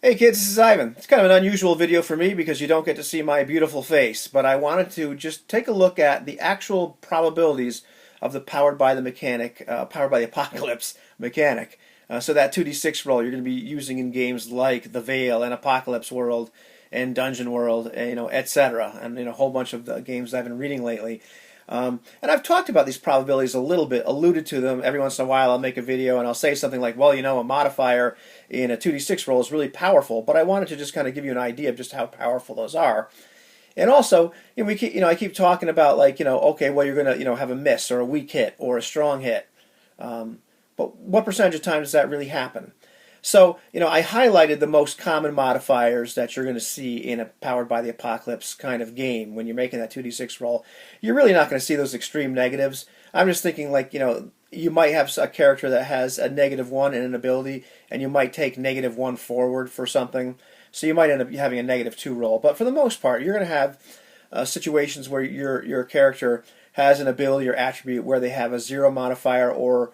Hey kids, this is Ivan. It's kind of an unusual video for me because you don't get to see my beautiful face, but I wanted to just take a look at the actual probabilities of the powered by the apocalypse mechanic. So that 2d6 roll you're going to be using in games like The Veil and Apocalypse World and Dungeon World, and, etc. And a whole bunch of the games I've been reading lately. And I've talked about these probabilities a little bit, alluded to them. Every once in a while I'll make a video and I'll say something like, well, a modifier in a 2d6 roll is really powerful, but I wanted to just kind of give you an idea of just how powerful those are. And also, I keep talking about like, okay, well, you're going to, have a miss or a weak hit or a strong hit. But what percentage of time does that really happen? So, I highlighted the most common modifiers that you're going to see in a Powered by the Apocalypse kind of game when you're making that 2d6 roll. You're really not going to see those extreme negatives. I'm just thinking like, you might have a character that has a -1 in an ability, and you might take -1 forward for something. So you might end up having a -2 roll. But for the most part, you're going to have situations where your character has an ability or attribute where they have a 0 modifier or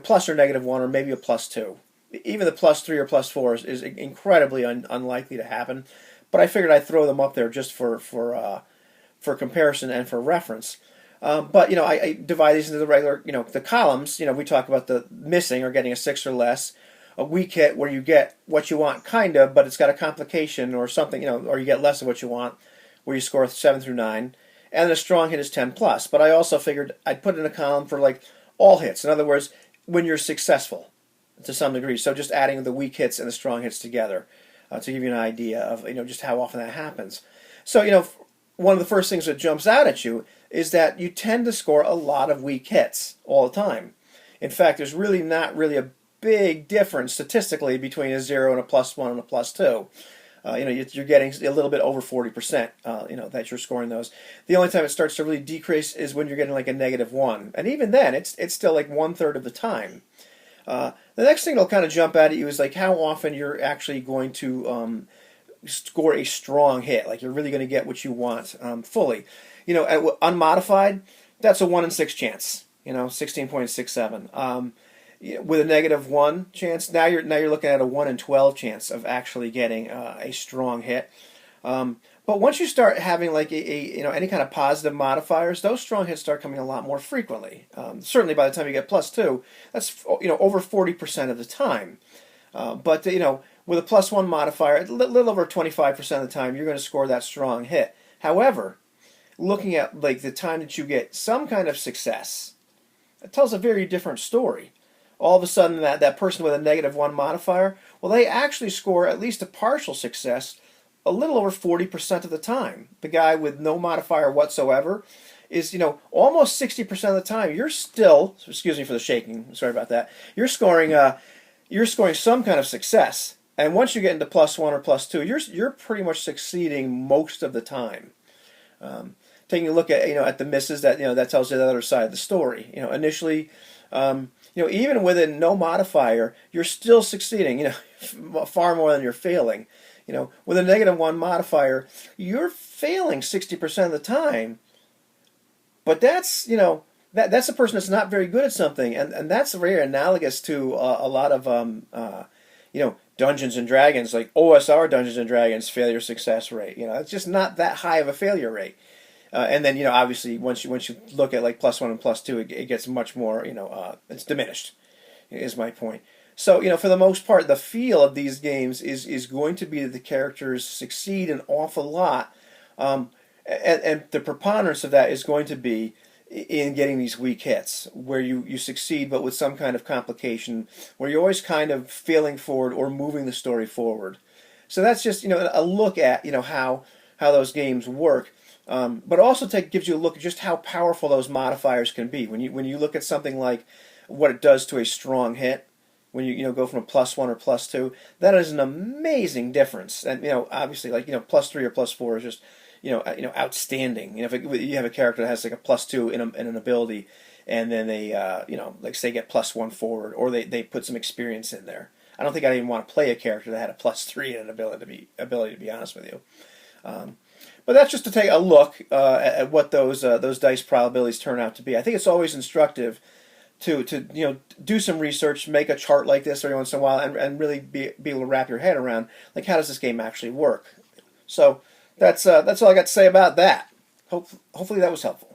plus or -1 or maybe a +2. Even the +3 or +4 is incredibly unlikely to happen, but I figured I'd throw them up there just for comparison and for reference. But I divide these into the regular, the columns. We talk about the missing or getting a 6 or less, a weak hit where you get what you want, kind of, but it's got a complication or something, or you get less of what you want, where you score 7 through 9, and then a strong hit is 10 plus. But I also figured I'd put in a column for like all hits. In other words, when you're successful to some degree. So just adding the weak hits and the strong hits together to give you an idea of just how often that happens. So one of the first things that jumps out at you is that you tend to score a lot of weak hits all the time. In fact, there's really not really a big difference statistically between a 0 and a +1 and a +2. You're getting a little bit over 40%. That you're scoring those. The only time it starts to really decrease is when you're getting like a -1, and even then, it's still like 1/3 of the time. The next thing that'll kind of jump out at you is like how often you're actually going to score a strong hit. Like you're really going to get what you want fully. Unmodified, that's a 1 in 6 chance. 16.67. With a -1 chance, now you're looking at a 1 in 12 chance of actually getting a strong hit. But once you start having like any kind of positive modifiers, those strong hits start coming a lot more frequently. Certainly by the time you get +2, that's over 40% of the time. But with a +1 modifier, a little over 25% of the time, you're going to score that strong hit. However, looking at like the time that you get some kind of success, it tells a very different story. All of a sudden, that person with a -1 modifier, well, they actually score at least a partial success a little over 40% of the time. The guy with no modifier whatsoever is, almost 60% of the time. You're still, excuse me for the shaking, sorry about that. You're scoring some kind of success, and once you get into +1 or +2, you're pretty much succeeding most of the time. Taking a look at the misses, that tells you the other side of the story. Initially, even with a no modifier, you're still succeeding. Far more than you're failing. With a -1 modifier, you're failing 60% of the time. But that's that's a person that's not very good at something, and that's very analogous to a lot of Dungeons and Dragons, like OSR Dungeons and Dragons failure success rate. It's just not that high of a failure rate. And then obviously once you look at like +1 and +2, it gets much more it's diminished. Is my point. So for the most part, the feel of these games is going to be that the characters succeed an awful lot, and the preponderance of that is going to be in getting these weak hits where you succeed but with some kind of complication, where you're always kind of failing forward or moving the story forward. So that's just a look at how those games work. But also gives you a look at just how powerful those modifiers can be. When you look at something like what it does to a strong hit, when you go from a +1 or +2, that is an amazing difference. And obviously like +3 or +4 is just outstanding. If you have a character that has like a +2 in an ability, and then they like say get +1 forward, or they put some experience in there. I don't think I'd even want to play a character that had a +3 in an ability to be honest with you. But that's just to take a look at what those dice probabilities turn out to be. I think it's always instructive to do some research, make a chart like this every once in a while, and really be able to wrap your head around like how does this game actually work. So that's all I got to say about that. Hopefully that was helpful.